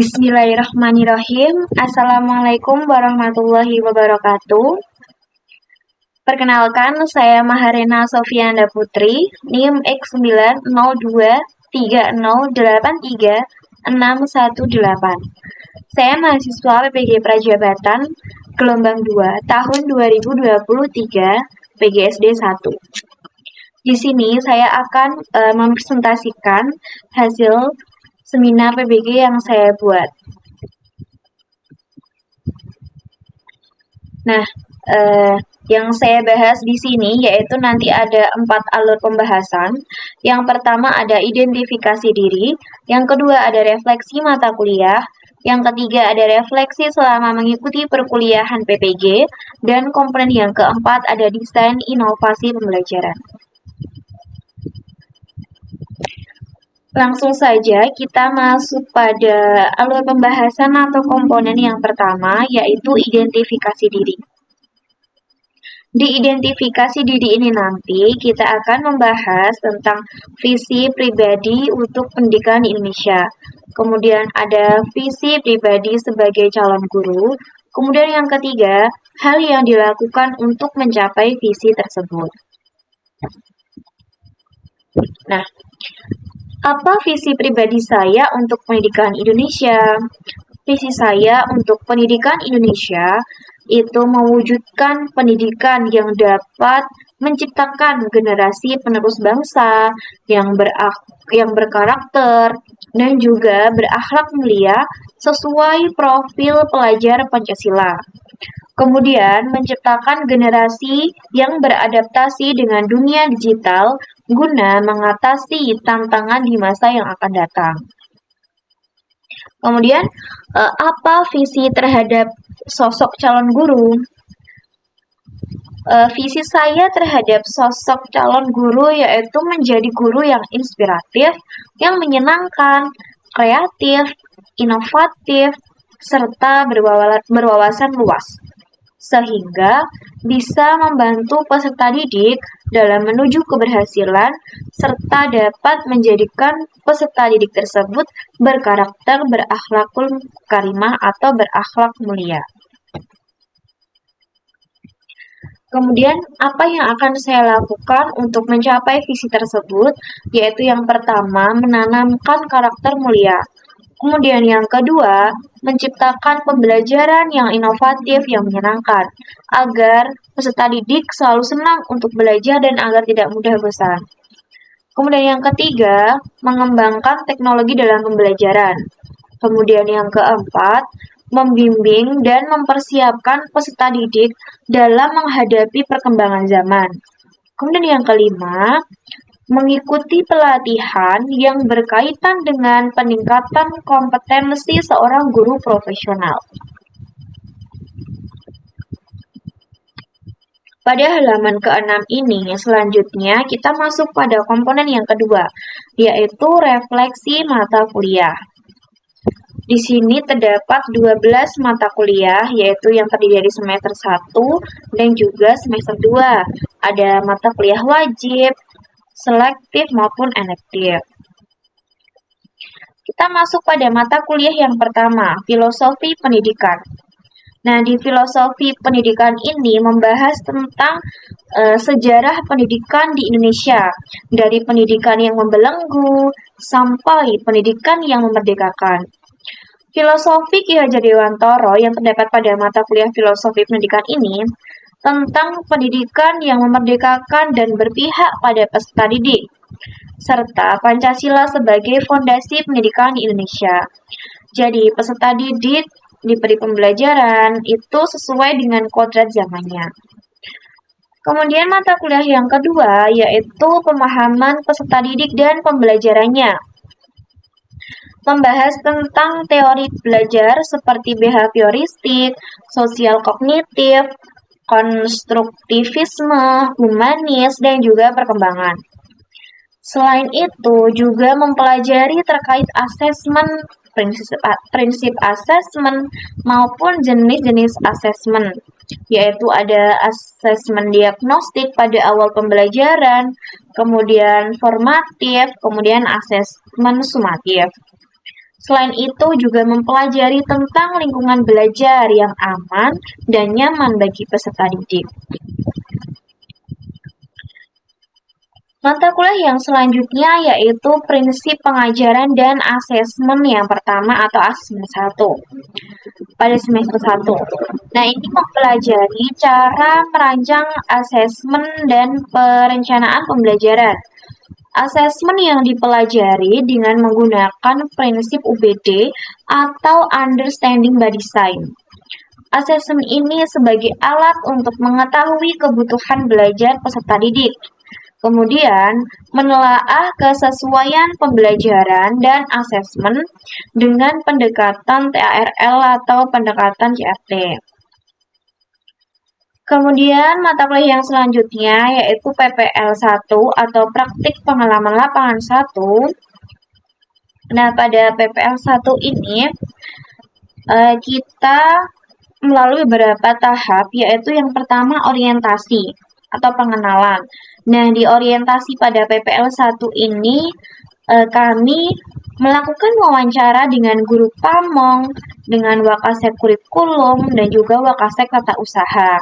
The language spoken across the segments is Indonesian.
Bismillahirrahmanirrahim. Assalamualaikum warahmatullahi wabarakatuh. Perkenalkan, saya Maharena Sofianda Putri, NIM X90230836118. Saya mahasiswa PPG Prajabatan, gelombang 2, tahun 2023, PGSD 1. Di sini saya akan mempresentasikan hasil seminar PPG yang saya buat. Nah, yang saya bahas di sini yaitu nanti ada 4 alur pembahasan. Yang pertama ada identifikasi diri, yang kedua ada refleksi mata kuliah, yang ketiga ada refleksi selama mengikuti perkuliahan PPG, dan komponen yang keempat ada desain inovasi pembelajaran. Langsung saja kita masuk pada alur pembahasan atau komponen yang pertama, yaitu identifikasi diri. Di identifikasi diri ini nanti kita akan membahas tentang visi pribadi untuk pendidikan di Indonesia. Kemudian ada visi pribadi sebagai calon guru. Kemudian yang ketiga, hal yang dilakukan untuk mencapai visi tersebut. Nah, apa visi pribadi saya untuk pendidikan Indonesia? Visi saya untuk pendidikan Indonesia itu mewujudkan pendidikan yang dapat menciptakan generasi penerus bangsa yang berkarakter dan juga berakhlak mulia sesuai profil pelajar Pancasila. Kemudian menciptakan generasi yang beradaptasi dengan dunia digital guna mengatasi tantangan di masa yang akan datang. Kemudian, apa visi terhadap sosok calon guru? Visi saya terhadap sosok calon guru yaitu menjadi guru yang inspiratif, yang menyenangkan, kreatif, inovatif, serta berwawasan luas, sehingga bisa membantu peserta didik dalam menuju keberhasilan serta dapat menjadikan peserta didik tersebut berkarakter berakhlakul karimah atau berakhlak mulia. Kemudian, apa yang akan saya lakukan untuk mencapai visi tersebut? Yaitu yang pertama, menanamkan karakter mulia. Kemudian yang kedua, menciptakan pembelajaran yang inovatif yang menyenangkan, agar peserta didik selalu senang untuk belajar dan agar tidak mudah bosan. Kemudian yang ketiga, mengembangkan teknologi dalam pembelajaran. Kemudian yang keempat, membimbing dan mempersiapkan peserta didik dalam menghadapi perkembangan zaman. Kemudian yang kelima, mengikuti pelatihan yang berkaitan dengan peningkatan kompetensi seorang guru profesional. Pada halaman ke-6 ini, selanjutnya kita masuk pada komponen yang kedua, yaitu refleksi mata kuliah. Di sini terdapat 12 mata kuliah, yaitu yang terdiri dari semester 1 dan juga semester 2. Ada mata kuliah wajib, selektif maupun elektif. Kita masuk pada mata kuliah yang pertama, filosofi pendidikan. Nah, di filosofi pendidikan ini membahas tentang sejarah pendidikan di Indonesia, dari pendidikan yang membelenggu sampai pendidikan yang memerdekakan. Filosofi Ki Hajar Dewantoro yang terdapat pada mata kuliah filosofi pendidikan ini tentang pendidikan yang memerdekakan dan berpihak pada peserta didik, serta Pancasila sebagai fondasi pendidikan di Indonesia. Jadi, peserta didik diberi pembelajaran itu sesuai dengan kodrat zamannya. Kemudian mata kuliah yang kedua yaitu pemahaman peserta didik dan pembelajarannya. Membahas tentang teori belajar seperti behavioristik, sosial kognitif, konstruktivisme, humanis, dan juga perkembangan. Selain itu, juga mempelajari terkait asesmen, prinsip asesmen, maupun jenis-jenis asesmen, yaitu ada asesmen diagnostik pada awal pembelajaran, kemudian formatif, kemudian asesmen sumatif. Selain itu juga mempelajari tentang lingkungan belajar yang aman dan nyaman bagi peserta didik. Mata kuliah yang selanjutnya yaitu prinsip pengajaran dan asesmen yang pertama atau asesmen 1 pada semester 1. Nah, ini mempelajari cara merancang asesmen dan perencanaan pembelajaran. Asesmen yang dipelajari dengan menggunakan prinsip UBD atau Understanding by Design. Asesmen ini sebagai alat untuk mengetahui kebutuhan belajar peserta didik. Kemudian, menelaah kesesuaian pembelajaran dan asesmen dengan pendekatan TARL atau pendekatan CRT. Kemudian, mata kuliah yang selanjutnya yaitu PPL 1 atau Praktik Pengalaman Lapangan 1. Nah, pada PPL 1 ini kita melalui beberapa tahap, yaitu yang pertama orientasi atau pengenalan. Nah, di orientasi pada PPL 1 ini kami melakukan wawancara dengan guru pamong, dengan wakasek kurikulum, dan juga wakasek tata usaha,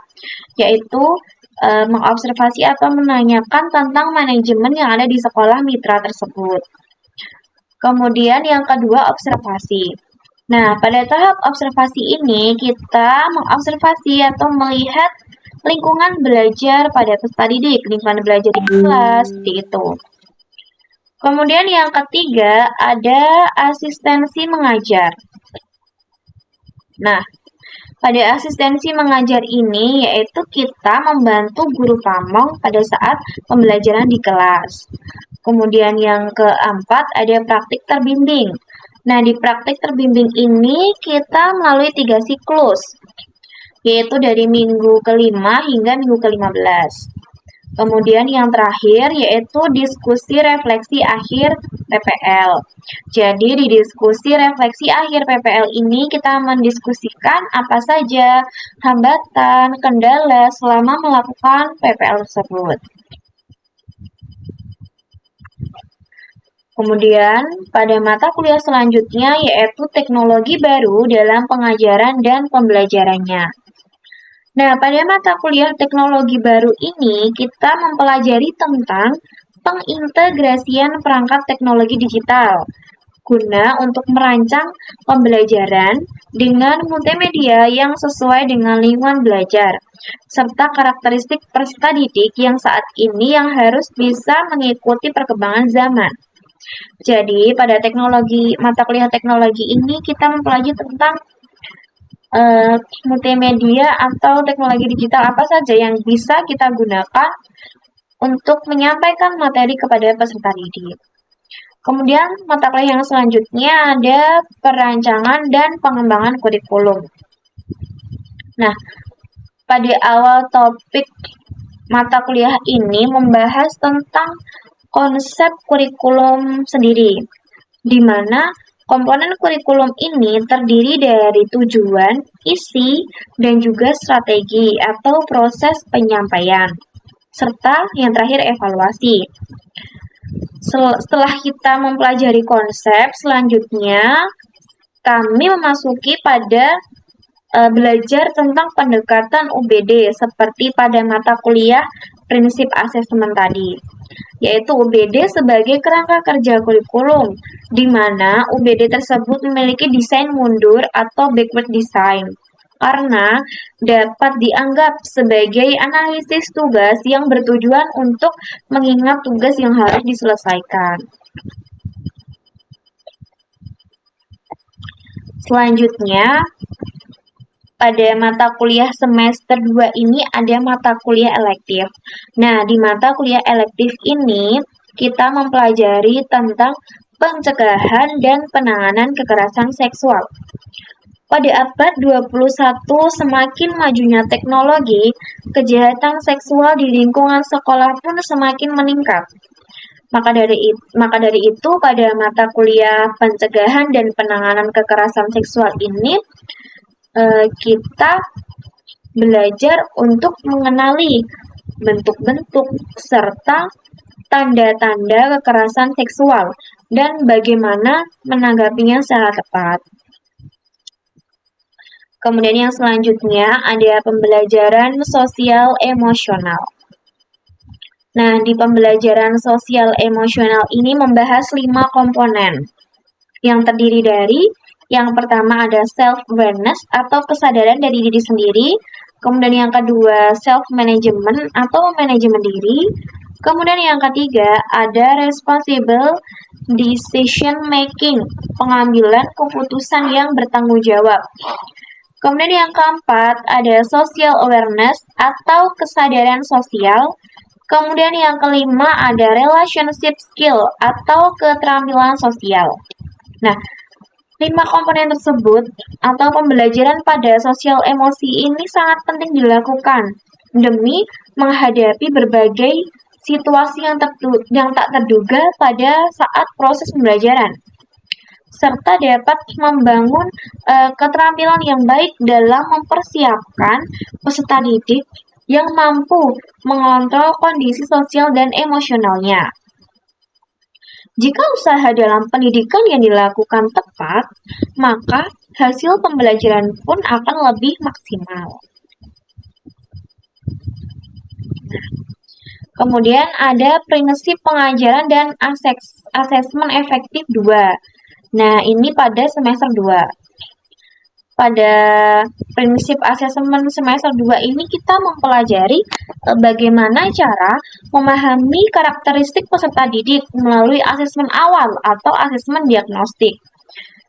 yaitu mengobservasi atau menanyakan tentang manajemen yang ada di sekolah mitra tersebut. Kemudian yang kedua, observasi. Nah, pada tahap observasi ini kita mengobservasi atau melihat lingkungan belajar pada peserta didik, lingkungan belajar di kelas, seperti itu. Kemudian yang ketiga ada asistensi mengajar. Nah, pada asistensi mengajar ini yaitu kita membantu guru pamong pada saat pembelajaran di kelas. Kemudian yang keempat ada praktik terbimbing. Nah, di praktik terbimbing ini kita melalui 3 siklus, yaitu dari minggu ke-5 hingga minggu ke-15. Kemudian yang terakhir yaitu diskusi refleksi akhir PPL. Jadi di diskusi refleksi akhir PPL ini kita mendiskusikan apa saja hambatan, kendala selama melakukan PPL tersebut. Kemudian, pada mata kuliah selanjutnya yaitu teknologi baru dalam pengajaran dan pembelajarannya. Nah, pada mata kuliah teknologi baru ini, kita mempelajari tentang pengintegrasian perangkat teknologi digital guna untuk merancang pembelajaran dengan multimedia yang sesuai dengan lingkungan belajar, serta karakteristik peserta didik yang saat ini yang harus bisa mengikuti perkembangan zaman. Jadi, pada mata kuliah teknologi ini kita mempelajari tentang multimedia atau teknologi digital apa saja yang bisa kita gunakan untuk menyampaikan materi kepada peserta didik. Kemudian, mata kuliah yang selanjutnya ada perancangan dan pengembangan kurikulum. Nah, pada awal topik mata kuliah ini membahas tentang konsep kurikulum sendiri, di mana komponen kurikulum ini terdiri dari tujuan, isi, dan juga strategi atau proses penyampaian, serta yang terakhir evaluasi. Setelah kita mempelajari konsep, selanjutnya kami memasuki pada belajar tentang pendekatan UBD seperti pada mata kuliah prinsip asesmen tadi, yaitu UBD sebagai kerangka kerja kurikulum, di mana UBD tersebut memiliki desain mundur atau backward design, karena dapat dianggap sebagai analisis tugas yang bertujuan untuk mengingat tugas yang harus diselesaikan. Selanjutnya, pada mata kuliah semester 2 ini ada mata kuliah elektif. Nah, di mata kuliah elektif ini kita mempelajari tentang pencegahan dan penanganan kekerasan seksual. Pada abad 21 semakin majunya teknologi, kejahatan seksual di lingkungan sekolah pun semakin meningkat. Maka dari itu pada mata kuliah pencegahan dan penanganan kekerasan seksual ini kita belajar untuk mengenali bentuk-bentuk serta tanda-tanda kekerasan seksual, dan bagaimana menanggapinya secara tepat. Kemudian yang selanjutnya ada pembelajaran sosial emosional. Nah, di pembelajaran sosial emosional ini membahas 5 komponen yang terdiri dari yang pertama ada self-awareness atau kesadaran dari diri sendiri, kemudian yang kedua self-management atau manajemen diri, kemudian yang ketiga ada responsible decision making, pengambilan keputusan yang bertanggung jawab. Kemudian yang keempat ada social awareness atau kesadaran sosial. Kemudian yang kelima ada relationship skill atau keterampilan sosial. Nah, 5 komponen tersebut atau pembelajaran pada sosial emosi ini sangat penting dilakukan demi menghadapi berbagai situasi yang tak terduga pada saat proses pembelajaran, serta dapat membangun keterampilan yang baik dalam mempersiapkan peserta didik yang mampu mengontrol kondisi sosial dan emosionalnya. Jika usaha dalam pendidikan yang dilakukan tepat, maka hasil pembelajaran pun akan lebih maksimal. Kemudian ada prinsip pengajaran dan asesmen efektif 2. Nah, ini pada semester 2. Pada prinsip asesmen semester 2 ini kita mempelajari bagaimana cara memahami karakteristik peserta didik melalui asesmen awal atau asesmen diagnostik.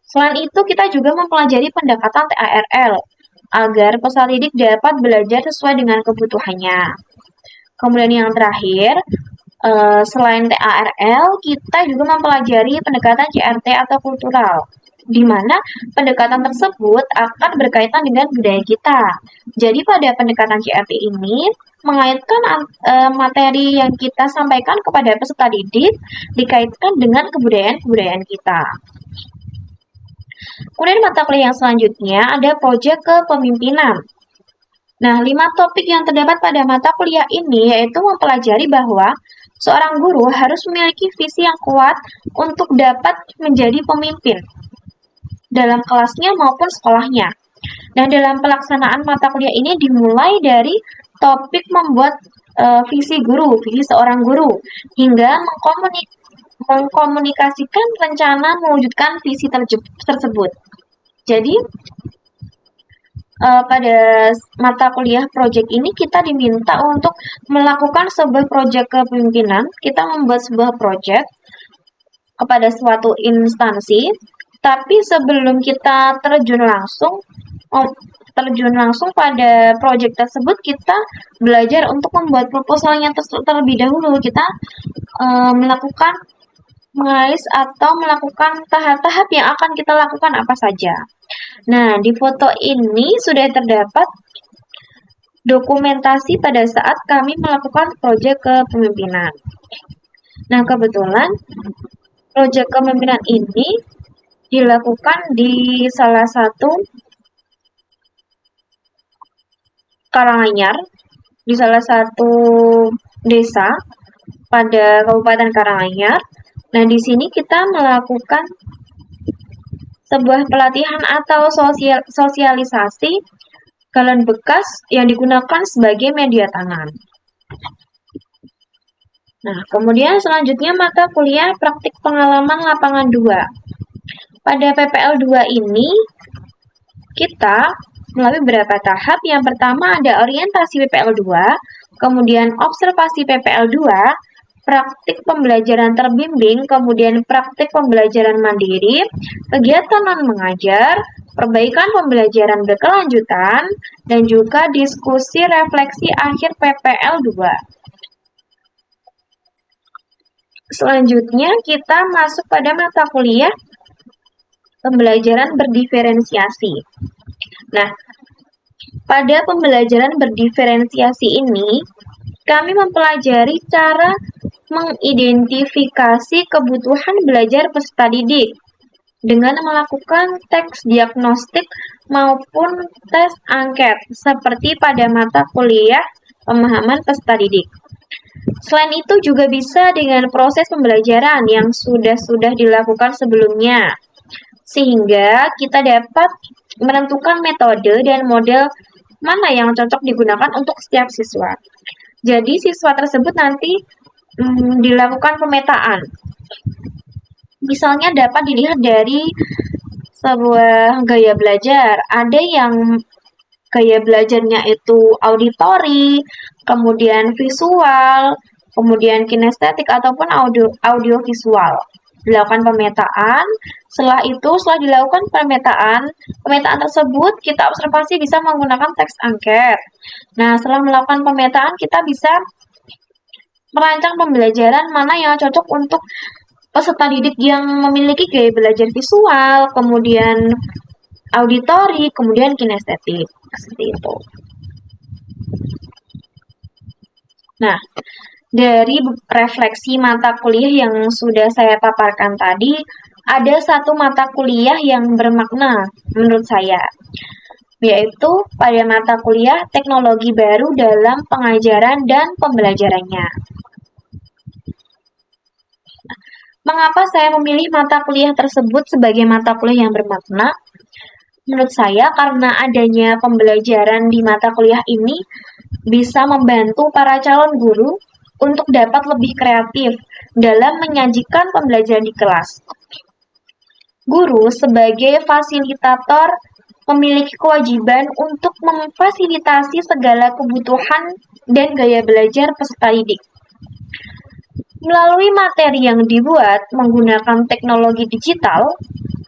Selain itu, kita juga mempelajari pendekatan TARL agar peserta didik dapat belajar sesuai dengan kebutuhannya. Kemudian yang terakhir, selain TARL, kita juga mempelajari pendekatan CRT atau kultural, di mana pendekatan tersebut akan berkaitan dengan budaya kita. Jadi pada pendekatan CRT ini mengaitkan materi yang kita sampaikan kepada peserta didik dikaitkan dengan kebudayaan kita. Kemudian mata kuliah yang selanjutnya ada proyek kepemimpinan. Nah, 5 topik yang terdapat pada mata kuliah ini yaitu mempelajari bahwa seorang guru harus memiliki visi yang kuat untuk dapat menjadi pemimpin dalam kelasnya maupun sekolahnya. Nah, dalam pelaksanaan mata kuliah ini dimulai dari topik membuat visi seorang guru, hingga mengkomunikasikan rencana mewujudkan visi tersebut. Jadi, pada mata kuliah proyek ini kita diminta untuk melakukan sebuah proyek kepemimpinan. Kita membuat sebuah proyek kepada suatu instansi, tapi sebelum kita terjun langsung pada proyek tersebut, kita belajar untuk membuat proposalnya terlebih dahulu. Kita melakukan mengalis atau melakukan tahap-tahap yang akan kita lakukan apa saja. Nah, di foto ini sudah terdapat dokumentasi pada saat kami melakukan proyek kepemimpinan. Nah, kebetulan proyek kepemimpinan ini dilakukan di salah satu Karanganyar, di salah satu desa pada Kabupaten Karanganyar. Nah, di sini kita melakukan sebuah pelatihan atau sosialisasi galon bekas yang digunakan sebagai media tanam. Nah, kemudian selanjutnya mata kuliah praktik pengalaman lapangan 2. Pada PPL 2 ini, kita melalui beberapa tahap. Yang pertama ada orientasi PPL 2, kemudian observasi PPL 2, praktik pembelajaran terbimbing, kemudian praktik pembelajaran mandiri, kegiatan non-mengajar, perbaikan pembelajaran berkelanjutan, dan juga diskusi refleksi akhir PPL 2. Selanjutnya kita masuk pada mata kuliah pembelajaran berdiferensiasi. Nah, pada pembelajaran berdiferensiasi ini, kami mempelajari cara mengidentifikasi kebutuhan belajar peserta didik dengan melakukan tes diagnostik maupun tes angket, seperti pada mata kuliah pemahaman peserta didik. Selain itu juga bisa dengan proses pembelajaran yang sudah dilakukan sebelumnya, sehingga kita dapat menentukan metode dan model mana yang cocok digunakan untuk setiap siswa. Jadi siswa tersebut nanti dilakukan pemetaan. Misalnya dapat dilihat dari sebuah gaya belajar. Ada yang gaya belajarnya itu auditori, kemudian visual, kemudian kinestetik ataupun audio visual. Dilakukan pemetaan. Setelah dilakukan pemetaan tersebut kita observasi bisa menggunakan teks angket. Nah, setelah melakukan pemetaan kita bisa merancang pembelajaran mana yang cocok untuk peserta didik yang memiliki gaya belajar visual, kemudian auditori, kemudian kinestetik. Seperti itu. Nah, dari refleksi mata kuliah yang sudah saya paparkan tadi, ada satu mata kuliah yang bermakna menurut saya, yaitu pada mata kuliah teknologi baru dalam pengajaran dan pembelajarannya. Mengapa saya memilih mata kuliah tersebut sebagai mata kuliah yang bermakna? Menurut saya karena adanya pembelajaran di mata kuliah ini bisa membantu para calon guru untuk dapat lebih kreatif dalam menyajikan pembelajaran di kelas. Guru sebagai fasilitator memiliki kewajiban untuk memfasilitasi segala kebutuhan dan gaya belajar peserta didik. Melalui materi yang dibuat menggunakan teknologi digital,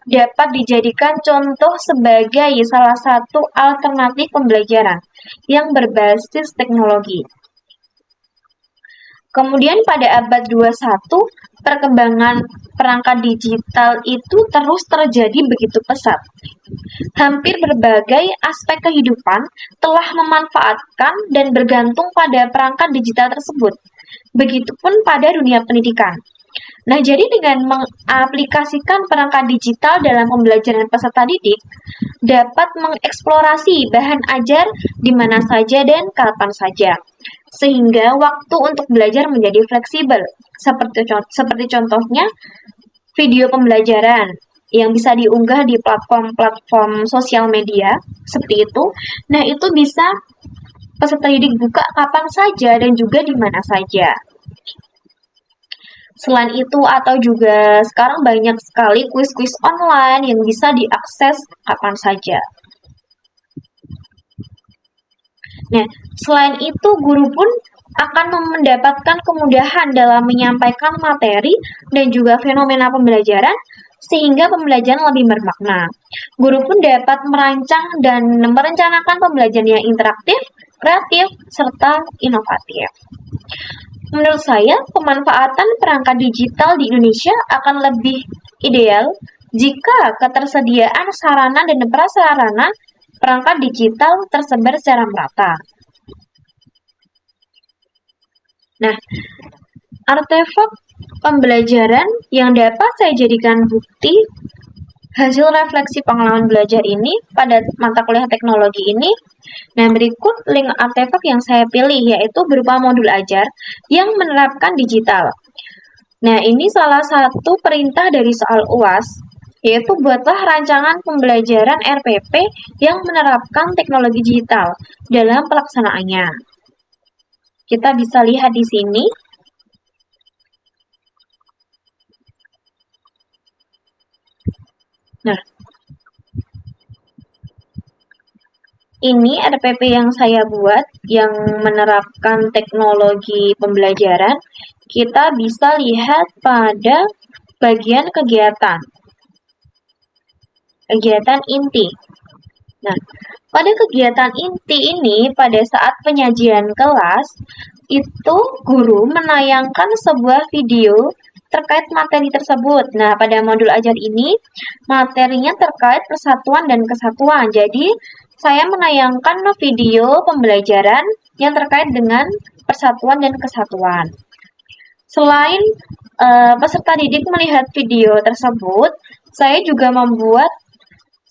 dapat dijadikan contoh sebagai salah satu alternatif pembelajaran yang berbasis teknologi. Kemudian pada abad 21, perkembangan perangkat digital itu terus terjadi begitu pesat. Hampir berbagai aspek kehidupan telah memanfaatkan dan bergantung pada perangkat digital tersebut. Begitupun pada dunia pendidikan. Nah, jadi dengan mengaplikasikan perangkat digital dalam pembelajaran peserta didik, dapat mengeksplorasi bahan ajar di mana saja dan kapan saja, sehingga waktu untuk belajar menjadi fleksibel. Seperti contohnya, video pembelajaran yang bisa diunggah di platform-platform sosial media, seperti itu. Nah, itu bisa peserta didik buka kapan saja dan juga di mana saja. Selain itu, atau juga sekarang banyak sekali kuis-kuis online yang bisa diakses kapan saja. Nah, selain itu, guru pun akan mendapatkan kemudahan dalam menyampaikan materi dan juga fenomena pembelajaran, sehingga pembelajaran lebih bermakna. Guru pun dapat merancang dan merencanakan pembelajaran yang interaktif, kreatif, serta inovatif. Menurut saya, pemanfaatan perangkat digital di Indonesia akan lebih ideal jika ketersediaan sarana dan prasarana perangkat digital tersebar secara merata. Nah, artefak pembelajaran yang dapat saya jadikan bukti hasil refleksi pengalaman belajar ini pada mata kuliah teknologi ini. Nah, berikut link artefak yang saya pilih, yaitu berupa modul ajar yang menerapkan digital. Nah, ini salah satu perintah dari soal UAS, yaitu buatlah rancangan pembelajaran RPP yang menerapkan teknologi digital dalam pelaksanaannya. Kita bisa lihat di sini. Nah, ini RPP yang saya buat yang menerapkan teknologi pembelajaran. Kita bisa lihat pada bagian kegiatan inti. Nah, pada kegiatan inti ini, pada saat penyajian kelas, itu guru menayangkan sebuah video terkait materi tersebut. Nah, pada modul ajar ini, materinya terkait persatuan dan kesatuan. Jadi, saya menayangkan video pembelajaran yang terkait dengan persatuan dan kesatuan. Selain peserta didik melihat video tersebut, saya juga membuat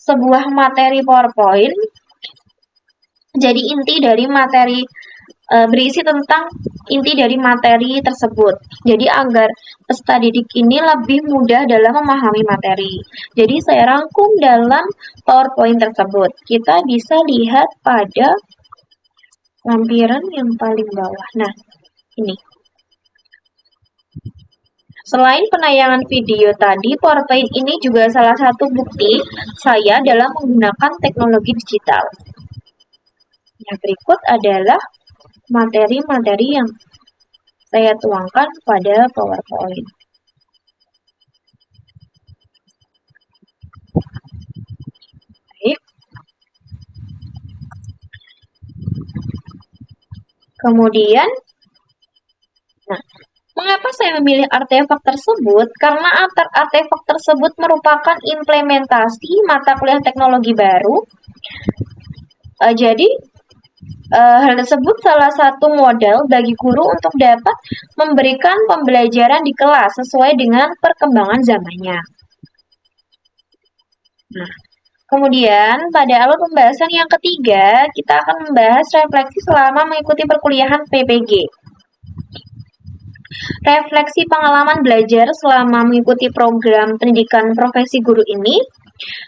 sebuah materi PowerPoint. Jadi inti dari materi berisi tentang inti dari materi tersebut. Jadi agar peserta didik ini lebih mudah dalam memahami materi. Jadi saya rangkum dalam PowerPoint tersebut. Kita bisa lihat pada lampiran yang paling bawah. Nah, ini. Selain penayangan video tadi, PowerPoint ini juga salah satu bukti saya dalam menggunakan teknologi digital. Yang berikut adalah materi-materi yang saya tuangkan pada PowerPoint. Baik. Kemudian, mengapa saya memilih artefak tersebut? Karena artefak tersebut merupakan implementasi mata kuliah teknologi baru. Jadi, hal tersebut salah satu modal bagi guru untuk dapat memberikan pembelajaran di kelas sesuai dengan perkembangan zamannya. Nah, kemudian pada alur pembahasan yang ketiga, kita akan membahas refleksi selama mengikuti perkuliahan PPG. Refleksi pengalaman belajar selama mengikuti program pendidikan profesi guru ini.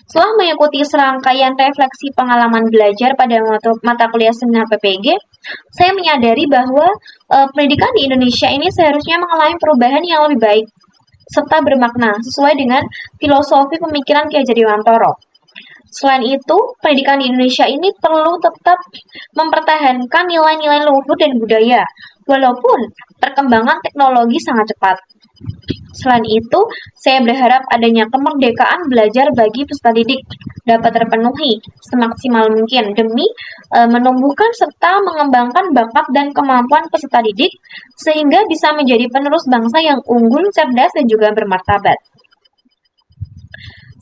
Setelah mengikuti serangkaian refleksi pengalaman belajar pada mata kuliah seminar PPG, saya menyadari bahwa pendidikan di Indonesia ini seharusnya mengalami perubahan yang lebih baik serta bermakna sesuai dengan filosofi pemikiran Ki Hajar Dewantara. Selain itu, pendidikan di Indonesia ini perlu tetap mempertahankan nilai-nilai luhur dan budaya, walaupun perkembangan teknologi sangat cepat. Selain itu, saya berharap adanya kemerdekaan belajar bagi peserta didik dapat terpenuhi semaksimal mungkin demi menumbuhkan serta mengembangkan bakat dan kemampuan peserta didik sehingga bisa menjadi penerus bangsa yang unggul, cerdas, dan juga bermartabat.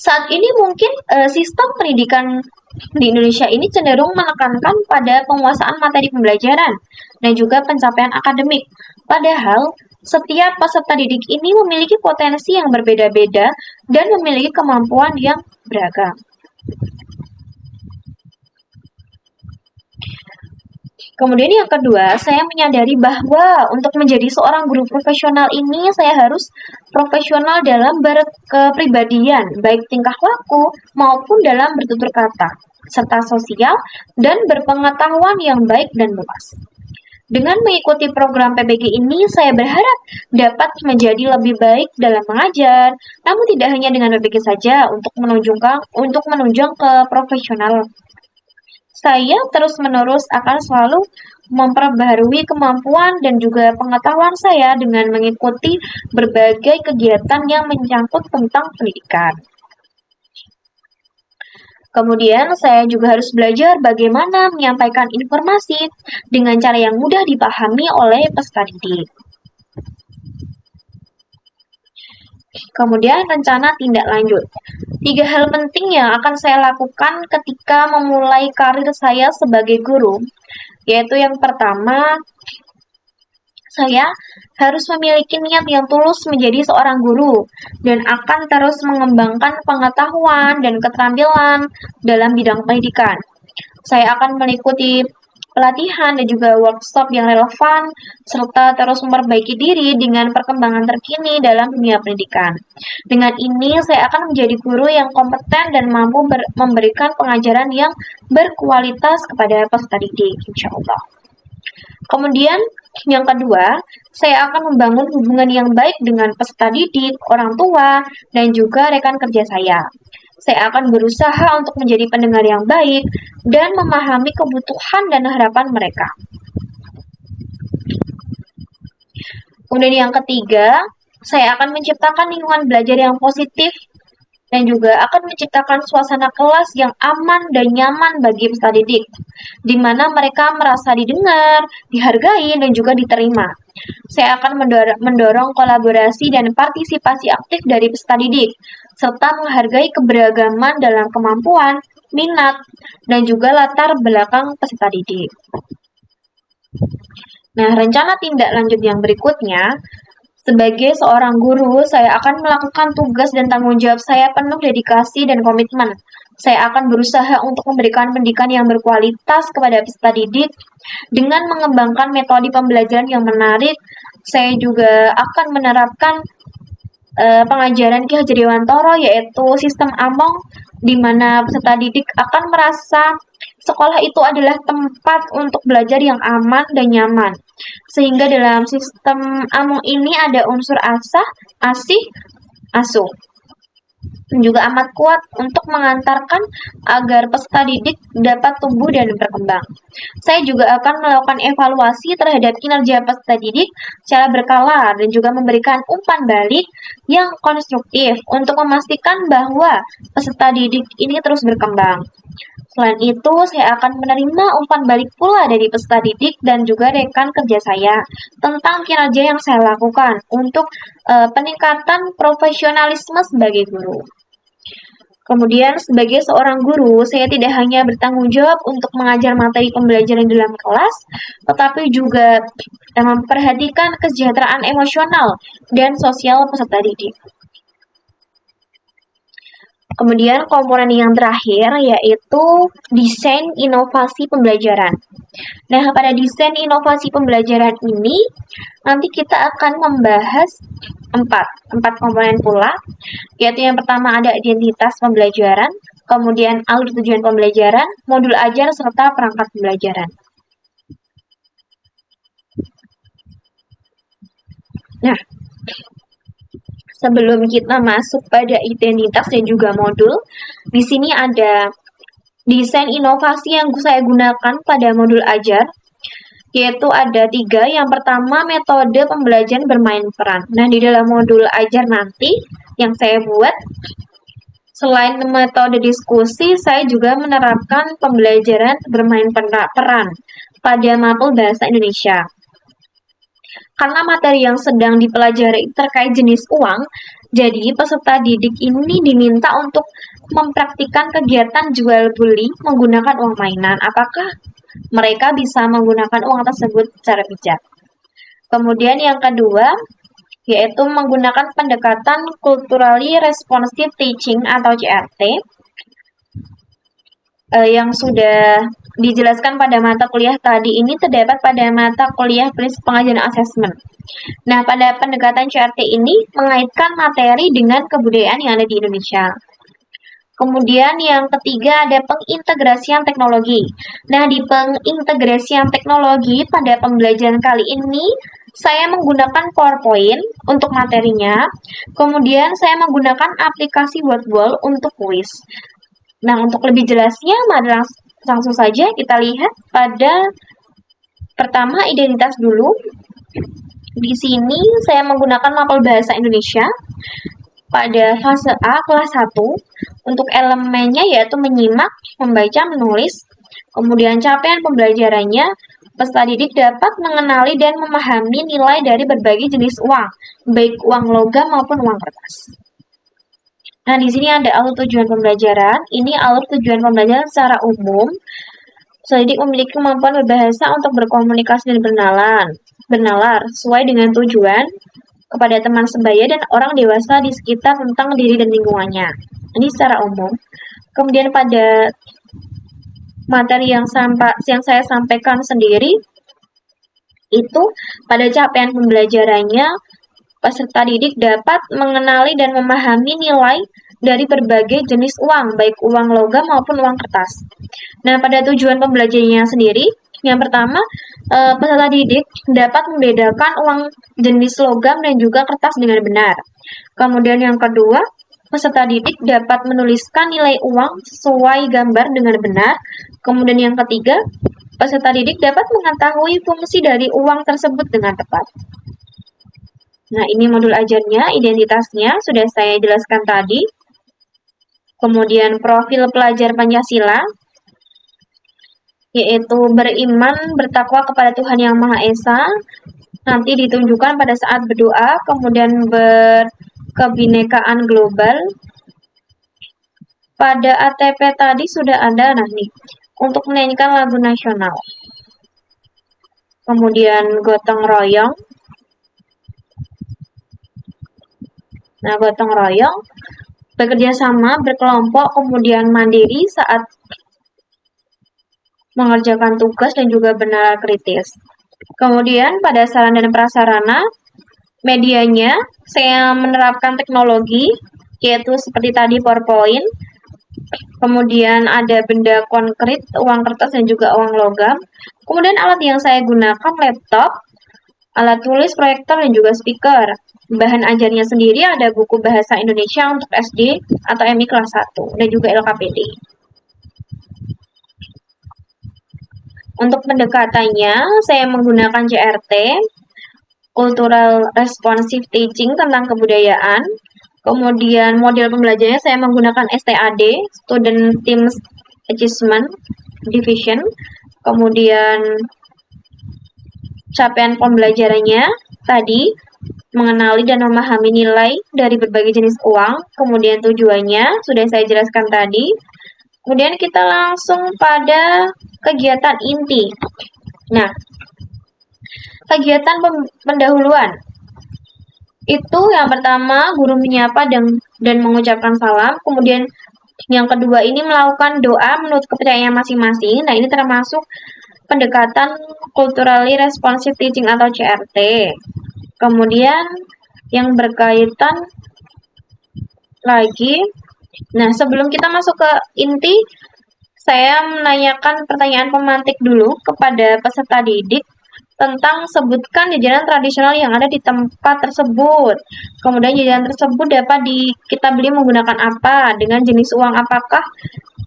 Saat ini mungkin sistem pendidikan di Indonesia ini cenderung menekankan pada penguasaan materi pembelajaran dan juga pencapaian akademik. Padahal, setiap peserta didik ini memiliki potensi yang berbeda-beda dan memiliki kemampuan yang beragam. Kemudian yang kedua, saya menyadari bahwa untuk menjadi seorang guru profesional ini saya harus profesional dalam berkepribadian, baik tingkah laku maupun dalam bertutur kata, serta sosial dan berpengetahuan yang baik dan luas. Dengan mengikuti program PPG ini, saya berharap dapat menjadi lebih baik dalam mengajar, namun tidak hanya dengan PPG saja untuk menunjang ke profesional. Saya terus-menerus akan selalu memperbaharui kemampuan dan juga pengetahuan saya dengan mengikuti berbagai kegiatan yang menyangkut tentang pendidikan. Kemudian, saya juga harus belajar bagaimana menyampaikan informasi dengan cara yang mudah dipahami oleh peserta didik. Kemudian, rencana tindak lanjut. 3 hal penting yang akan saya lakukan ketika memulai karir saya sebagai guru, yaitu yang pertama, saya harus memiliki niat yang tulus menjadi seorang guru dan akan terus mengembangkan pengetahuan dan keterampilan dalam bidang pendidikan. Saya akan mengikuti pelatihan dan juga workshop yang relevan, serta terus memperbaiki diri dengan perkembangan terkini dalam dunia pendidikan. Dengan ini, saya akan menjadi guru yang kompeten dan mampu memberikan pengajaran yang berkualitas kepada peserta didik, insya Allah. Kemudian, yang kedua, saya akan membangun hubungan yang baik dengan peserta didik, orang tua, dan juga rekan kerja saya. Saya akan berusaha untuk menjadi pendengar yang baik dan memahami kebutuhan dan harapan mereka. Kemudian yang ketiga, saya akan menciptakan lingkungan belajar yang positif dan juga akan menciptakan suasana kelas yang aman dan nyaman bagi peserta didik, di mana mereka merasa didengar, dihargai, dan juga diterima. Saya akan mendorong kolaborasi dan partisipasi aktif dari peserta didik, serta menghargai keberagaman dalam kemampuan, minat, dan juga latar belakang peserta didik. Nah, rencana tindak lanjut yang berikutnya, sebagai seorang guru, saya akan melakukan tugas dan tanggung jawab saya penuh dedikasi dan komitmen Saya akan berusaha untuk memberikan pendidikan yang berkualitas kepada peserta didik dengan mengembangkan metode pembelajaran yang menarik. Saya juga akan menerapkan pengajaran Ki Hajar Dewantara, yaitu sistem Among, di mana peserta didik akan merasa sekolah itu adalah tempat untuk belajar yang aman dan nyaman. Sehingga dalam sistem Among ini ada unsur asah, asih, asuh juga amat kuat untuk mengantarkan agar peserta didik dapat tumbuh dan berkembang. Saya juga akan melakukan evaluasi terhadap kinerja peserta didik secara berkala dan juga memberikan umpan balik yang konstruktif untuk memastikan bahwa peserta didik ini terus berkembang. Selain itu, saya akan menerima umpan balik pula dari peserta didik dan juga rekan kerja saya tentang kinerja yang saya lakukan untuk peningkatan profesionalisme sebagai guru. Kemudian, sebagai seorang guru, saya tidak hanya bertanggung jawab untuk mengajar materi pembelajaran dalam kelas, tetapi juga memperhatikan kesejahteraan emosional dan sosial peserta didik. Kemudian komponen yang terakhir yaitu desain inovasi pembelajaran. Nah, pada desain inovasi pembelajaran ini nanti kita akan membahas empat komponen pula, yaitu yang pertama ada identitas pembelajaran, kemudian alur tujuan pembelajaran, modul ajar, serta perangkat pembelajaran. Nah, sebelum kita masuk pada identitas dan juga modul, di sini ada desain inovasi yang saya gunakan pada modul ajar, yaitu ada 3. Yang pertama, metode pembelajaran bermain peran. Nah, di dalam modul ajar nanti yang saya buat, selain metode diskusi, saya juga menerapkan pembelajaran bermain peran pada mapel bahasa Indonesia. Karena materi yang sedang dipelajari terkait jenis uang, jadi peserta didik ini diminta untuk mempraktikkan kegiatan jual beli menggunakan uang mainan. Apakah mereka bisa menggunakan uang tersebut secara bijak? Kemudian yang kedua, yaitu menggunakan pendekatan culturally responsive teaching atau CRT yang sudah dijelaskan pada mata kuliah tadi ini terdapat pada mata kuliah prinsip pengajaran asesmen. Nah, pada pendekatan CRT ini mengaitkan materi dengan kebudayaan yang ada di Indonesia. Kemudian yang ketiga ada pengintegrasian teknologi. Nah, di pengintegrasian teknologi pada pembelajaran kali ini saya menggunakan PowerPoint untuk materinya. Kemudian saya menggunakan aplikasi Wordwall untuk kuis. Nah, untuk lebih jelasnya, mari langsung saja kita lihat pada pertama identitas dulu. Di sini saya menggunakan mapel bahasa Indonesia pada fase A kelas 1 untuk elemennya yaitu menyimak, membaca, menulis. Kemudian capaian pembelajarannya, peserta didik dapat mengenali dan memahami nilai dari berbagai jenis uang, baik uang logam maupun uang kertas. Nah, di sini ada alur tujuan pembelajaran. Ini alur tujuan pembelajaran secara umum. Peserta didik memiliki kemampuan berbahasa untuk berkomunikasi dan bernalar sesuai dengan tujuan kepada teman sebaya dan orang dewasa di sekitar tentang diri dan lingkungannya. Ini secara umum. Kemudian pada materi yang saya sampaikan sendiri, itu pada capaian pembelajarannya, peserta didik dapat mengenali dan memahami nilai dari berbagai jenis uang, baik uang logam maupun uang kertas. Nah, pada tujuan pembelajarannya sendiri, yang pertama, peserta didik dapat membedakan uang jenis logam dan juga kertas dengan benar. Kemudian yang kedua, peserta didik dapat menuliskan nilai uang sesuai gambar dengan benar. Kemudian yang ketiga, peserta didik dapat mengetahui fungsi dari uang tersebut dengan tepat. Nah, ini modul ajarnya, identitasnya sudah saya jelaskan tadi. Kemudian profil pelajar Pancasila, yaitu beriman, bertakwa kepada Tuhan Yang Maha Esa, nanti ditunjukkan pada saat berdoa, kemudian berkebinekaan global. Pada ATP tadi sudah ada, nah nih, untuk menyanyikan lagu nasional. Kemudian gotong royong. Nah, gotong royong bekerja sama, berkelompok, kemudian mandiri saat mengerjakan tugas dan juga benar kritis. Kemudian pada sarana dan prasarana, medianya saya menerapkan teknologi, yaitu seperti tadi PowerPoint, kemudian ada benda konkret, uang kertas dan juga uang logam. Kemudian alat yang saya gunakan laptop, alat tulis, proyektor, dan juga speaker. Bahan ajarnya sendiri ada buku bahasa Indonesia untuk SD atau MI kelas 1 dan juga LKPD. Untuk pendekatannya, saya menggunakan CRT, Cultural Responsive Teaching tentang kebudayaan. Kemudian model pembelajarannya saya menggunakan STAD, Student Teams Achievement Division. Kemudian capaian pembelajarannya tadi mengenali dan memahami nilai dari berbagai jenis uang. Kemudian tujuannya sudah saya jelaskan tadi. Kemudian kita langsung pada kegiatan inti. Nah, kegiatan pendahuluan. Itu yang pertama, guru menyapa dan mengucapkan salam. Kemudian yang kedua ini melakukan doa menurut kepercayaan masing-masing. Nah, ini termasuk pendekatan Culturally Responsive Teaching atau CRT. Kemudian yang berkaitan lagi, nah sebelum kita masuk ke inti, saya menanyakan pertanyaan pemantik dulu kepada peserta didik tentang sebutkan jajanan tradisional yang ada di tempat tersebut. Kemudian jajanan tersebut dapat kita beli menggunakan apa, dengan jenis uang apakah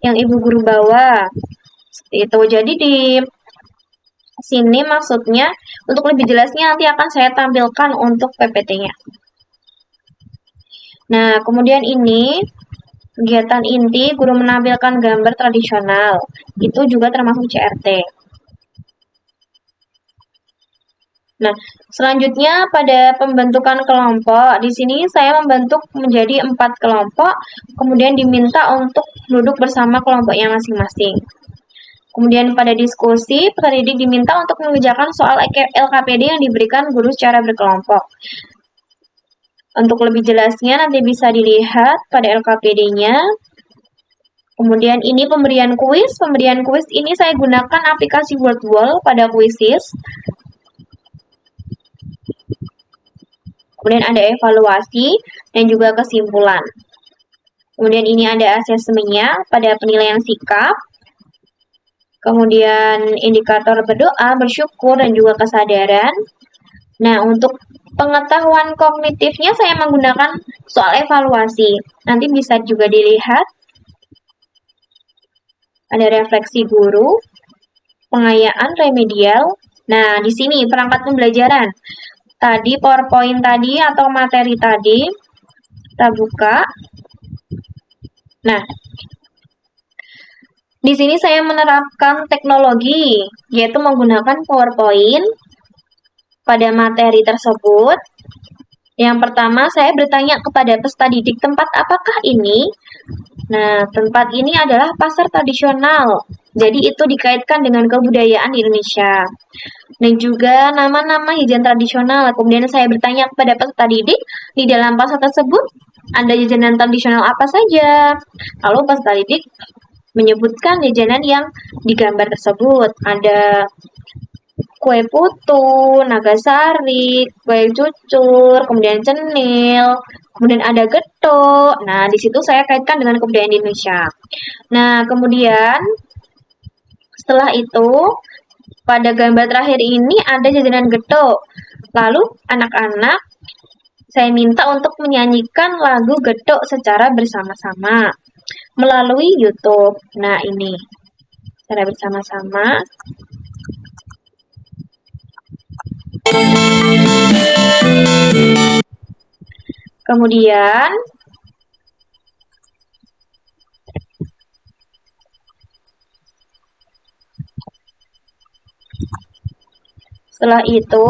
yang ibu guru bawa. Seperti itu. Jadi di sini maksudnya, untuk lebih jelasnya nanti akan saya tampilkan untuk PPT-nya. Nah, kemudian ini kegiatan inti, guru menampilkan gambar tradisional. Itu juga termasuk CRT. Nah, selanjutnya pada pembentukan kelompok. Di sini saya membentuk menjadi 4 kelompok, kemudian diminta untuk duduk bersama kelompoknya masing-masing. Kemudian pada diskusi, peserta didik diminta untuk mengerjakan soal LKPD yang diberikan guru secara berkelompok. Untuk lebih jelasnya nanti bisa dilihat pada LKPD-nya. Kemudian ini pemberian kuis. Pemberian kuis ini saya gunakan aplikasi WordWall pada Quizizz. Kemudian ada evaluasi dan juga kesimpulan. Kemudian ini ada asesmennya pada penilaian sikap. Kemudian indikator berdoa, bersyukur, dan juga kesadaran. Nah, untuk pengetahuan kognitifnya saya menggunakan soal evaluasi. Nanti bisa juga dilihat. Ada refleksi guru, pengayaan remedial. Nah, di sini perangkat pembelajaran. Tadi PowerPoint tadi atau materi tadi kita buka. Nah, di sini saya menerapkan teknologi, yaitu menggunakan PowerPoint pada materi tersebut. Yang pertama, saya bertanya kepada peserta didik, tempat apakah ini? Nah, tempat ini adalah pasar tradisional. Jadi itu dikaitkan dengan kebudayaan di Indonesia. Dan juga nama-nama jajanan tradisional. Kemudian saya bertanya kepada peserta didik, di dalam pasar tersebut ada jajanan tradisional apa saja? Lalu peserta didik menyebutkan jajanan yang digambar tersebut. Ada kue putu, nagasari, kue cucur, kemudian cenil, kemudian ada getuk. Nah, di situ saya kaitkan dengan kebudayaan di Indonesia. Nah, kemudian setelah itu pada gambar terakhir ini ada jajanan getuk. Lalu anak-anak saya minta untuk menyanyikan lagu getuk secara bersama-sama melalui YouTube. Nah, ini secara bersama-sama. Kemudian setelah itu,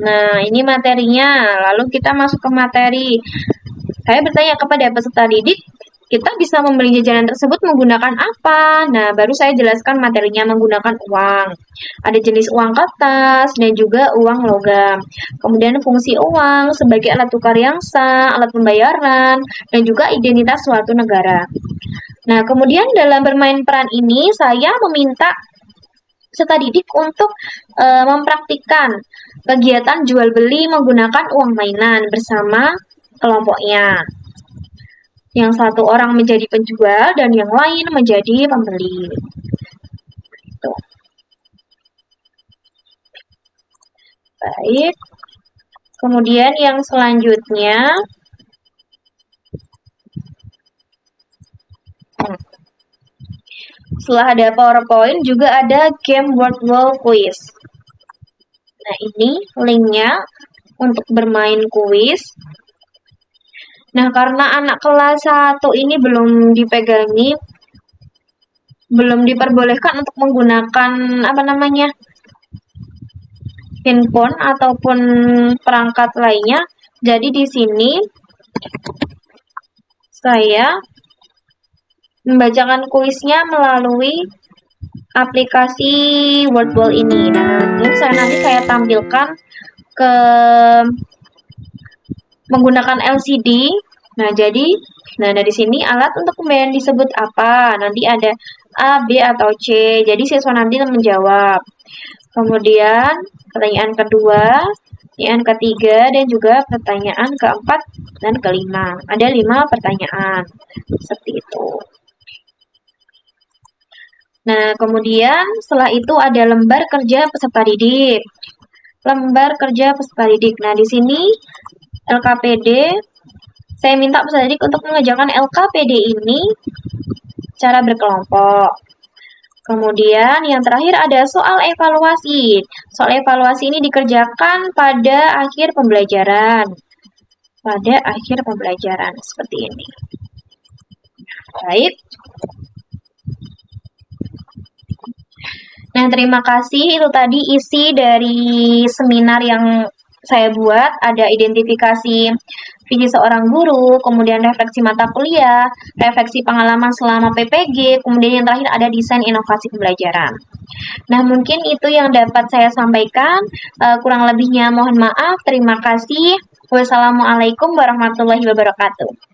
nah ini materinya. Lalu kita masuk ke materi. Saya bertanya kepada peserta didik, kita bisa membeli jajanan tersebut menggunakan apa? Nah, baru saya jelaskan materinya menggunakan uang. Ada jenis uang kertas dan juga uang logam. Kemudian fungsi uang sebagai alat tukar yang sah, alat pembayaran, dan juga identitas suatu negara. Nah, kemudian dalam bermain peran ini saya meminta peserta didik untuk mempraktikkan kegiatan jual beli menggunakan uang mainan bersama kelompoknya. Yang satu orang menjadi penjual dan yang lain menjadi pembeli. Tuh. Baik. Kemudian yang selanjutnya, setelah ada PowerPoint juga ada game word wall quiz. Nah, ini linknya untuk bermain kuis. Nah, karena anak kelas 1 ini belum diperbolehkan untuk menggunakan handphone ataupun perangkat lainnya. Jadi di sini saya membacakan kuisnya melalui aplikasi Wordwall ini. Nah, ini nanti saya tampilkan ke menggunakan LCD. Nah, dari sini alat untuk pembayaran disebut apa? Nanti ada A, B, atau C. Jadi siswa nanti menjawab. Kemudian pertanyaan kedua, pertanyaan ketiga, dan juga pertanyaan keempat dan kelima. Ada 5 pertanyaan. Seperti itu. Nah, kemudian setelah itu ada lembar kerja peserta didik. Lembar kerja peserta didik. Nah, di sini LKPD, saya minta peserta didik untuk mengerjakan LKPD ini secara berkelompok. Kemudian yang terakhir ada soal evaluasi. Soal evaluasi ini dikerjakan pada akhir pembelajaran. Pada akhir pembelajaran, seperti ini. Baik. Nah, terima kasih. Itu tadi isi dari seminar yang saya buat. Ada identifikasi visi seorang guru, kemudian refleksi mata kuliah, refleksi pengalaman selama PPG, kemudian yang terakhir ada desain inovasi pembelajaran. Nah, mungkin itu yang dapat saya sampaikan. Kurang lebihnya mohon maaf. Terima kasih. Wassalamualaikum warahmatullahi wabarakatuh.